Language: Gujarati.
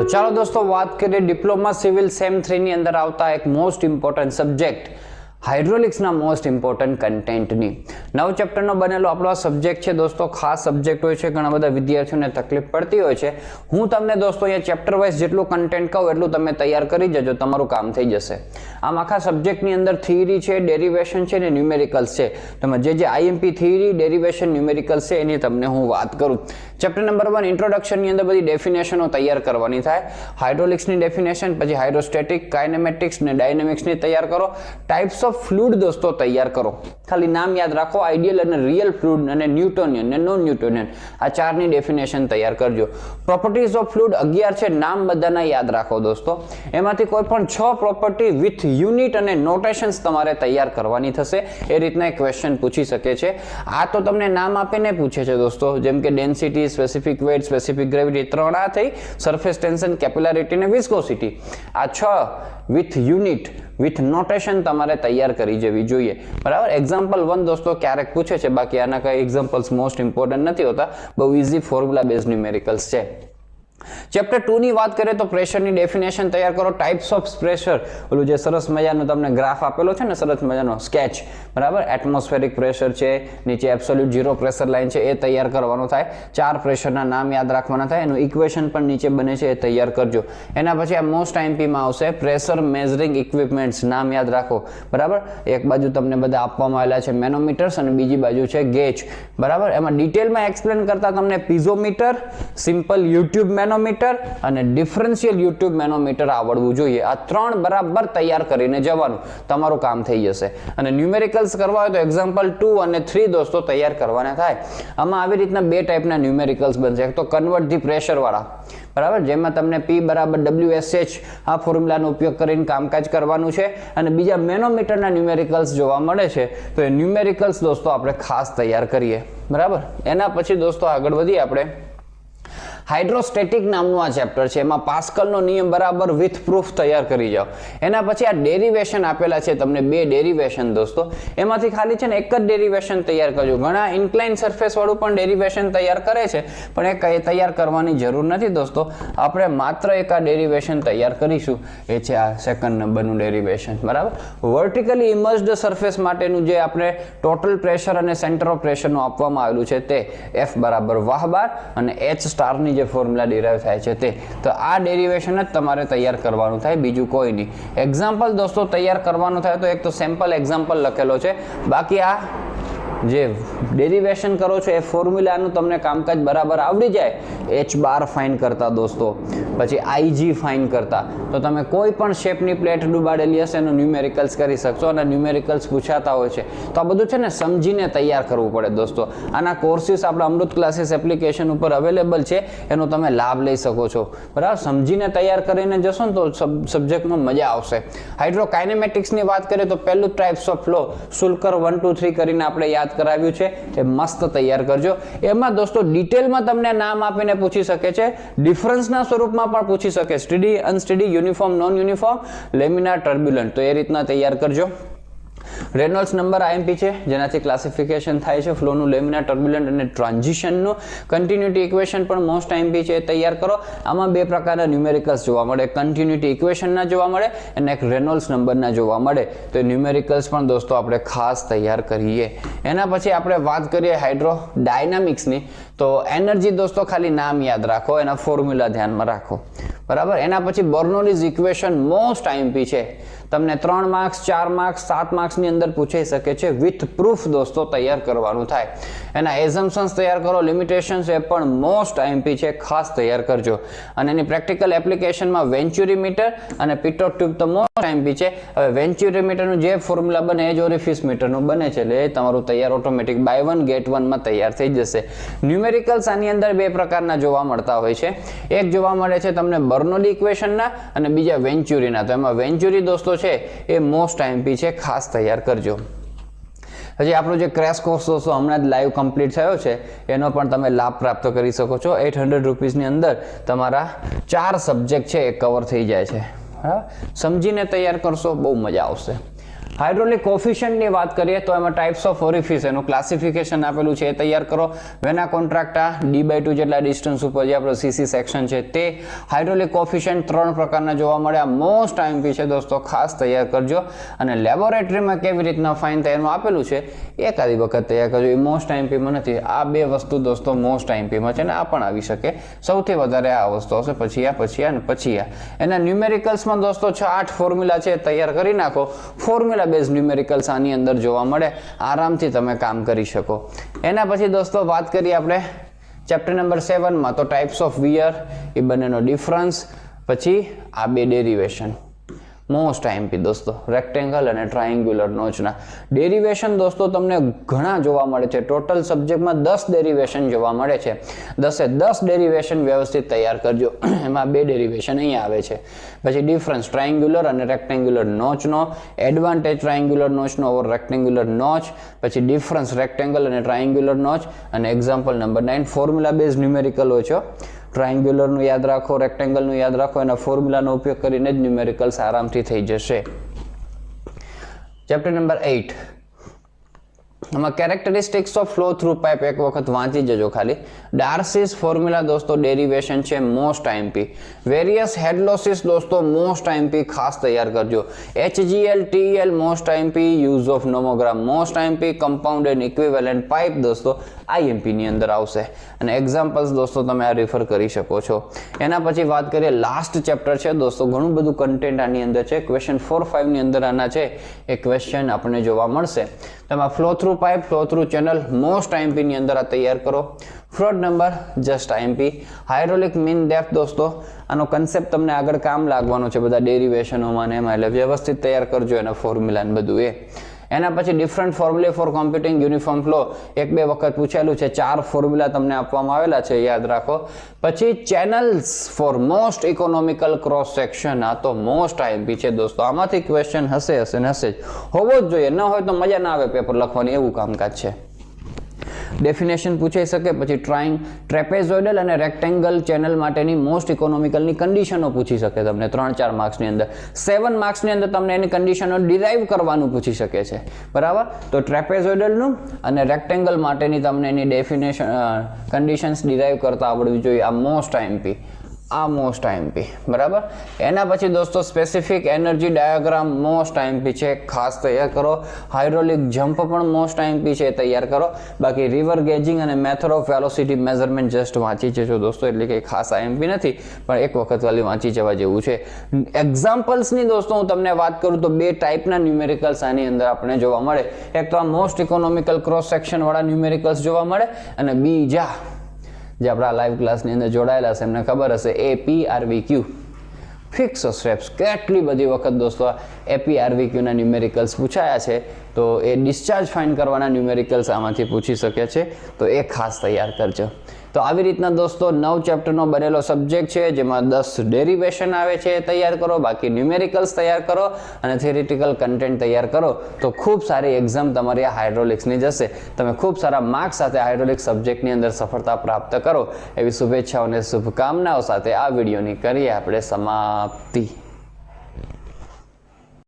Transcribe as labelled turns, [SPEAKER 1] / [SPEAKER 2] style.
[SPEAKER 1] तो चलो दोस्तों बात करिए डिप्लोमा सिविल सेम 3 ની અંદર આવતા એક મોસ્ટ ઇમ્પોર્ટન્ટ સબ્જેક્ટ હાઇડ્રોલિક્સના મોસ્ટ ઇમ્પોર્ટન્ટ કન્ટેન્ટની નવ ચેપ્ટરનો બનેલો આપણો આ સબ્જેક્ટ છે દોસ્તો. ખાસ સબ્જેક્ટ હોય છે, ઘણા બધા વિદ્યાર્થીઓને તકલીફ પડતી હોય છે. હું તમને દોસ્તો અહીંયા ચેપ્ટર વાઇઝ જેટલું કન્ટેન્ટ કહું એટલું તમે તૈયાર કરી જજો, તમારું કામ થઈ જશે. આમ આખા સબ્જેક્ટની અંદર થિયરી છે, ડેરિવેશન છે ને ન્યુમેરિકલ્સ છે. તમે જે આઈએમપી થિયરી, ડેરિવેશન, ન્યુમેરિકલ્સ છે એની તમને હું વાત કરું. ચેપ્ટર નંબર 1 ઇન્ટ્રોડક્શનની અંદર બધી ડેફિનેશનો તૈયાર કરવાની થાય. હાઇડ્રોલિક્સની ડેફિનેશન, પછી હાઇડ્રોસ્ટેટિક, કાઇનેમેટિક્સ ને ડાયનેમિક્સની તૈયાર કરો. ટાઇપ્સ ઓફ ફ્લુઇડ દોસ્તો તૈયાર કરો. ખાલી નામ યાદ રાખો, આઇડિયલ અને રિયલ ફ્લુઇડ અને ન્યૂટોનિયન અને નોન ન્યૂટોનિયન, આ ચારની ડેફિનેશન તૈયાર કરજો. પ્રોપર્ટીઝ ઓફ ફ્લુઇડ 11 છે, નામ બધાના યાદ રાખો દોસ્તો. એમાંથી કોઈ પણ 6 પ્રોપર્ટી વિથ યુનિટ અને નોટેશન્સ તમારે તૈયાર કરવાની થશે. એ રીતના એક ક્વેશ્ચન પૂછી શકે છે. આ તો તમને નામ આપીને પૂછે છે દોસ્તો, જેમ કે density, specific weight, specific gravity, 3 આ થઈ. સરફેસ ટેન્શન, કેપિલારિટી અને વિસ્કોસિટી, આ 6 વિથ યુનિટ વિથ નોટેશન તમારે તૈયાર કરી જવી જોઈએ. બરાબર. એક્ઝામ્પલ 1 દોસ્તો ક્યારેક પૂછે છે, બાકી આના કઈ એક્ઝામ્પલ્સ મોસ્ટ ઇમ્પોર્ટન્ટ નથી હોતા. બહુ ઇઝી ફોર્મ્યુલા બેઝ ન્યુમેરિકલ્સ છે. ચેપ્ટર 2 ની વાત કરીએ તો પ્રેશરની ડેફિનેશન તૈયાર કરો. ટાઇપ્સ ઓફ પ્રેશર, ઓલું જે સરસ મજાનો તમને ગ્રાફ આપેલો છે ને, સરસ મજાનો સ્કેચ, બરાબર. એટમોસ્ફેરિક પ્રેશર છે, નીચે એબ્સોલ્યુટ ઝીરો પ્રેશર લાઇન છે, એ તૈયાર કરવાનો થાય. 4 પ્રેશરના નામ યાદ રાખવાના થાય. એનું ઇક્વેશન પણ નીચે બને છે, એ તૈયાર કરજો. એના પછી આ મોસ્ટ આઈએમપીમાં આવશે પ્રેશર મેઝરિંગ ઇક્વિપમેન્ટ્સ, નામ યાદ રાખો. બરાબર. એક બાજુ તમને બધા આપવામાં આવેલા છે મેનોમીટર્સ અને બીજી બાજુ છે ગેજ. બરાબર. એમાં ડિટેલમાં એક્સપ્લેન કરતા તમને પીઝોમીટર, સિમ્પલ યુટ્યુબ મેનોમીટર અને ડિફરન્શિયલ યુટ્યુબ મેનોમીટર આવડવું જોઈએ. આ 3 બરાબર તૈયાર કરીને જવાનું, તમારું કામ થઈ જશે. અને ન્યુમેરિકલ્સ કરવા હોય તો એક્ઝામ્પલ 2 અને 3 દોસ્તો તૈયાર કરવાના થાય. આમાં આવી રીતના 2 ટાઈપના ન્યુમેરિકલ્સ બનશે. એક તો કન્વર્ટ ધી પ્રેશર વાળા, બરાબર, જેમાં તમને P બરાબર WSH આ ફોર્મ્યુલાનો ઉપયોગ કરીને કામકાજ કરવાનું છે. અને બીજા મેનોમીટરના ન્યુમેરિકલ્સ જોવા મળે છે, તો એ ન્યુમેરિકલ્સ દોસ્તો આપણે ખાસ તૈયાર કરીએ. બરાબર. એના પછી દોસ્તો આગળ વધીએ આપણે. હાઇડ્રોસ્ટેટિક નામનું આ ચેપ્ટર છે, એમાં પાસ્કલનો નિયમ બરાબર વિથ પ્રૂફ તૈયાર કરી જાઓ. એના પછી આ ડેરિવેશન આપેલા છે તમને, 2 ડેરિવેશન દોસ્તો. એમાંથી ખાલી છે ને એક જ ડેરિવેશન તૈયાર કરજો. ઘણા ઇન્ક્લાઇન સરફેસ વાળું પણ ડેરિવેશન તૈયાર કરે છે, પણ એ તૈયાર કરવાની જરૂર નથી દોસ્તો. આપણે માત્ર એક આ ડેરિવેશન તૈયાર કરીશું, એ છે આ સેકન્ડ નંબરનું ડેરિવેશન. બરાબર. વર્ટિકલી ઇમર્સ્ડ સરફેસ માટેનું જે આપણે ટોટલ પ્રેશર અને સેન્ટર ઓફ પ્રેશરનું આપવામાં આવેલું છે, તે F બરાબર વાહ બાર અને H સ્ટારની જે ફોર્મ્યુલા ડિરાઈવ થાય છે તે. તો આ ડેરિવેશન જ તમારે તૈયાર કરવાનું થાય, બીજું કોઈ નહીં. એક્ઝામ્પલ દોસ્તો તૈયાર કરવાનું થાય તો એક તો સેમ્પલ એક્ઝામ્પલ લખેલો છે, બાકી આ જે ડેરિવેશન કરો છો એ ફોર્મ્યુલાનું તમને કામકાજ બરાબર આવડી જાય, H બાર ફાઇન કરતા દોસ્તો, પછી IG ફાઇન કરતા, તો તમે કોઈ પણ શેપની પ્લેટ ડૂબાડેલી હશે એનું ન્યુમેરિકલ્સ કરી શકશો. અને ન્યુમેરિકલ્સ પૂછાતા હોય છે તો આ બધું છે ને સમજીને તૈયાર કરવું પડે દોસ્તો. આના કોર્સિસ આપણા અમૃત ક્લાસીસ એપ્લિકેશન ઉપર અવેલેબલ છે, એનો તમે લાભ લઈ શકો છો. બરાબર. સમજીને તૈયાર કરીને જશો ને તો સબ્જેક્ટમાં મજા આવશે. હાઇડ્રોકાઇનેમેટિક્સની વાત કરીએ તો પહેલું ટાઇપ્સ ઓફ ફ્લો સુલકર 1 2 3 કરીને આપણે યાદ કરાવ્યું છે, એ મસ્ત તૈયાર કરજો. એમાં દોસ્તો ડિટેલમાં તમને નામ આપીને પૂછી શકે છે, ડિફરન્સના સ્વરૂપમાં પણ પૂછી શકે, steady, unsteady, uniform, non uniform, laminar, turbulent, તો એ રીતના તૈયાર કરજો. રેનોલ્ડ્સ નંબર આઈએમપી છે, જેનાથી ક્લાસિફિકેશન થાય છે ફ્લોનું, લેમિનાર, ટર્બ્યુલન્ટ અને ટ્રાન્ઝિશનનું. કન્ટિન્યુટી ઇક્વેશન પણ મોસ્ટ આઈએમપી છે, તૈયાર કરો. આમાં 2 પ્રકારના ન્યુમેરિકલ્સ જોવા મળે, કન્ટિન્યુટી ઇક્વેશનના જોવા મળે અને એક રેનોલ્ડ્સ નંબરના જોવા મળે. તો એ ન્યુમેરિકલ્સ પણ દોસ્તો આપણે ખાસ તૈયાર કરીએ. એના પછી આપણે વાત કરીએ હાઇડ્રોડાયનામિક્સની. તો એનર્જી દોસ્તો ખાલી નામ યાદ રાખો, એના ફોર્મ્યુલા ધ્યાનમાં રાખો. બરાબર. એના પછી બર્નોલીઝ ઇક્વેશન મોસ્ટ આઈએમપી છે, તમને 3 માર્ક્સ, 4 માર્ક્સ, 7 માર્ક્સની અંદર પૂછાઈ શકે છે. વિથ પ્રૂફ દોસ્તો તૈયાર કરવાનું થાય. એના એઝમ્પશન્સ તૈયાર કરો, લિમિટેશન્સ એ પણ મોસ્ટ આઈએમપી છે, ખાસ તૈયાર કરજો. અને એની પ્રેક્ટિકલ એપ્લિકેશનમાં વેન્ચ્યુરી મીટર અને પિટોટ ટ્યુબ તો મોસ્ટ આઈએમપી છે. હવે વેન્ચ્યુરી મીટરનું જે ફોર્મ્યુલા બને એ જ ઓરિફિસ મીટરનું બને છે, એટલે એ તમારું તૈયાર ઓટોમેટિક બાય 1 ગેટ 1 માં તૈયાર થઈ જશે. ન્યુમેરિકલ્સ આની અંદર 2 પ્રકારના જોવા મળતા હોય છે. એક જોવા મળે છે તમને બર્નોલી ઇક્વેશનના અને બીજા વેન્ચ્યુરીના. તો એમાં વેન્ચ્યુરી દોસ્તો છે એ મોસ્ટ આઈએમપી છે, ખાસ તૈયાર કરજો. હજી આપણો જે ક્રેશ કોર્સ દોસ્તો હમણાં જ લાઈવ કમ્પ્લીટ થયો છે, એનો પણ તમે લાભ પ્રાપ્ત કરી શકો છો. 800 રૂપીસની અંદર તમારા 4 સબ્જેક્ટ છે એ કવર થઈ જાય છે. બરાબર. સમજીને તૈયાર કરશો, બહુ મજા આવશે. હાઇડ્રોલિક કોફિશિયન્ટની વાત કરીએ તો એમાં ટાઈપ્સ ઓફ ઓરિફિસ એનું ક્લાસિફિકેશન આપેલું છે એ તૈયાર કરો. વેના કોન્ટ્રાક્ટા d/2 જેટલા ડિસ્ટન્સ ઉપર જે આપણો સીસી સેક્શન છે તે. હાઇડ્રોલિક કોફિશિયન્ટ 3 પ્રકારના જોવા મળે. આ મોસ્ટ આઈએમપી છે દોસ્તો, ખાસ તૈયાર કરજો. અને લેબોરેટરીમાં કેવી રીતના ફાઇન થાય એનું આપેલું છે એકાદી વખત તૈયાર કરજો. એ મોસ્ટ આઈએમપીમાં નથી. આ બે વસ્તુ દોસ્તો મોસ્ટ આઈએમપીમાં છે ને આ પણ આવી શકે. સૌથી વધારે આ વસ્તુ આવશે, પછી આ. એના ન્યુમેરિકલ્સમાં દોસ્તો 6-8 ફોર્મ્યુલા છે તૈયાર કરી નાખો. ફોર્મ્યુલા બેઝ ન્યુમેરિકલ્સ આની અંદર જોવા મળે. આરામથી તમે કામ કરી શકો. એના પછી દોસ્તો વાત કરીએ આપણે ચેપ્ટર નંબર 7 માં તો ટાઈપ્સ ઓફ વિયર, એ બંનેનો ડિફરન્સ, પછી આ બે ડેરિવેશન મોસ્ટ આઈએમપી દોસ્તો, રેક્ટેંગલ અને ટ્રાયેંગ્યુલર નોચના ડેરિવેશન દોસ્તો તમને ઘણા જોવા મળે છે. ટોટલ સબ્જેક્ટમાં 10 ડેરિવેશન જોવા મળે છે. 10 ડેરિવેશન વ્યવસ્થિત તૈયાર કરજો. એમાં 2 ડેરિવેશન અહીંયા આવે છે. પછી ડિફરન્સ ટ્રાયેંગ્યુલર અને રેક્ટેંગ્યુલર નોચનો, એડવાન્ટેજ ટ્રાયેંગ્યુલર નોચનો ઓવર રેક્ટેંગ્યુલર નોચ, પછી ડિફરન્સ રેક્ટેંગલ અને ટ્રાયેંગ્યુલર નોચ, અને example number 9 formula base numerical હોય છે. ટ્રાયેંગ્યુલરનું યાદ રાખો, રેક્ટેંગલનું યાદ રાખો, એના ફોર્મ્યુલાનો ઉપયોગ કરીને જ ન્યુમેરિકલ્સ આરામથી થઈ જશે. ચેપ્ટર નંબર 8 આમાં characteristics of flow through pipe એક વખત વાંચી જજો ખાલી. ડાર્સીસ ફોર્મ્યુલા દોસ્તો ડેરિવેશન છે most IMP. Various head losses દોસ્તો મોસ્ટ આઈએમપી, ખાસ તૈયાર કરજો. HGL TEL most IMP. Use of nomogram most IMP. Compound and equivalent pipe દોસ્તો આઈએમપી ની અંદર આવશે. અને એક્ઝામ્પલ્સ દોસ્તો તમે આ રેફર કરી શકો છો. એના પછી વાત કરીએ લાસ્ટ ચેપ્ટર છે દોસ્તો, ઘણું બધું કન્ટેન્ટ આની અંદર છે. ક્વેશ્ચન 4-5 ની અંદર આના છે એ ક્વેશ્ચન આપણને જોવા મળશે. તેમાં flow through pipe, flow through channel most IMP ની અંદર આ તૈયાર કરો. Float number just IMP. Hydraulic mean depth દોસ્તો આનો કન્સેપ્ટ તમને આગળ કામ લાગવાનો છે બધા ડેરિવેશનોમાં ને એમાં, એટલે વ્યવસ્થિત તૈયાર કરજો એના ફોર્મ્યુલા ને બધું એ. એના પછી different formula for computing uniform flow 1-2 વખત પૂછેલું છે. 4 ફોર્મ્યુલા તમને આપવામાં આવેલા છે, યાદ રાખો. પછી channels for most economical cross section, આ તો મોસ્ટ આઈએમપી છે દોસ્તો. આમાંથી ક્વેશ્ચન હશે જ, હોવો જ જોઈએ. ન હોય તો મજા ના આવે પેપર લખવાની, એવું કામકાજ છે. ડેફિનેશન પૂછાઈ શકે. પછી ટ્રેપેઝોઇડલ અને રેક્ટેંગલ ચેનલ માટેની મોસ્ટ ઇકોનોમિકલની કન્ડિશનો પૂછી શકે તમને 3-4 માર્ક્સની અંદર. 7 માર્ક્સની અંદર તમને એની કન્ડિશનો ડિરાઈવ કરવાનું પૂછી શકે છે, બરાબર. તો ટ્રેપેઝોઇડલનું અને રેક્ટેંગલ માટેની તમને એની ડેફિનેશન કન્ડિશન્સ ડિરાઈવ કરતા આવડવી જોઈએ. આ મોસ્ટ આઈએમપી, બરાબર. એના પછી દોસ્તો specific energy diagram most IMP છે, ખાસ તૈયાર કરો. હાઇડ્રોલિક જમ્પ પણ મોસ્ટ આઈએમપી છે, તૈયાર કરો. બાકી રિવર ગેજિંગ અને method of velocity measurement just વાંચી જજો દોસ્તો, એટલે કે ખાસ આઈએમપી નથી, પણ એક વખત વાલી વાંચી જવા જેવું છે. એક્ઝામ્પલ્સની દોસ્તો હું તમને વાત કરું તો 2 ટાઈપના ન્યુમેરિકલ્સ આની અંદર આપણે જોવા મળે. એક તો આ મોસ્ટ ઇકોનોમિકલ ક્રોસ સેક્શન વાળા ન્યુમેરિકલ્સ જોવા મળે, અને બીજા જે આપણા લાઈવ ક્લાસની અંદર જોડાયેલા છે એમને ખબર હશે APRVQ ફિક્સ સ્ટેપ્સ. કેટલી બધી વખત દોસ્તો APRVQ ના ન્યુમેરિકલ્સ પૂછાયા છે, તો એ ડિસ્ચાર્જ ફાઇન્ડ કરવાના ન્યુમેરિકલ્સ આમાંથી પૂછી શકે છે, તો એ ખાસ તૈયાર કરજો. તો આવી રીતના દોસ્તો 9 ચેપ્ટરનો બનેલો સબ્જેક્ટ છે, જેમાં 10 ડેરિવેશન આવે છે, તૈયાર કરો. બાકી ન્યુમેરિકલ્સ તૈયાર કરો અને થિયરિટિકલ કન્ટેન્ટ તૈયાર કરો, તો ખૂબ સારી એક્ઝામ તમારી આ હાઇડ્રોલિક્સની જશે. તમે ખૂબ સારા માર્ક્સ સાથે હાઇડ્રોલિક સબ્જેક્ટની અંદર સફળતા પ્રાપ્ત કરો, એવી શુભેચ્છાઓ અને શુભકામનાઓ સાથે આ વિડીયોની કરીએ આપણે સમાપ્તિ.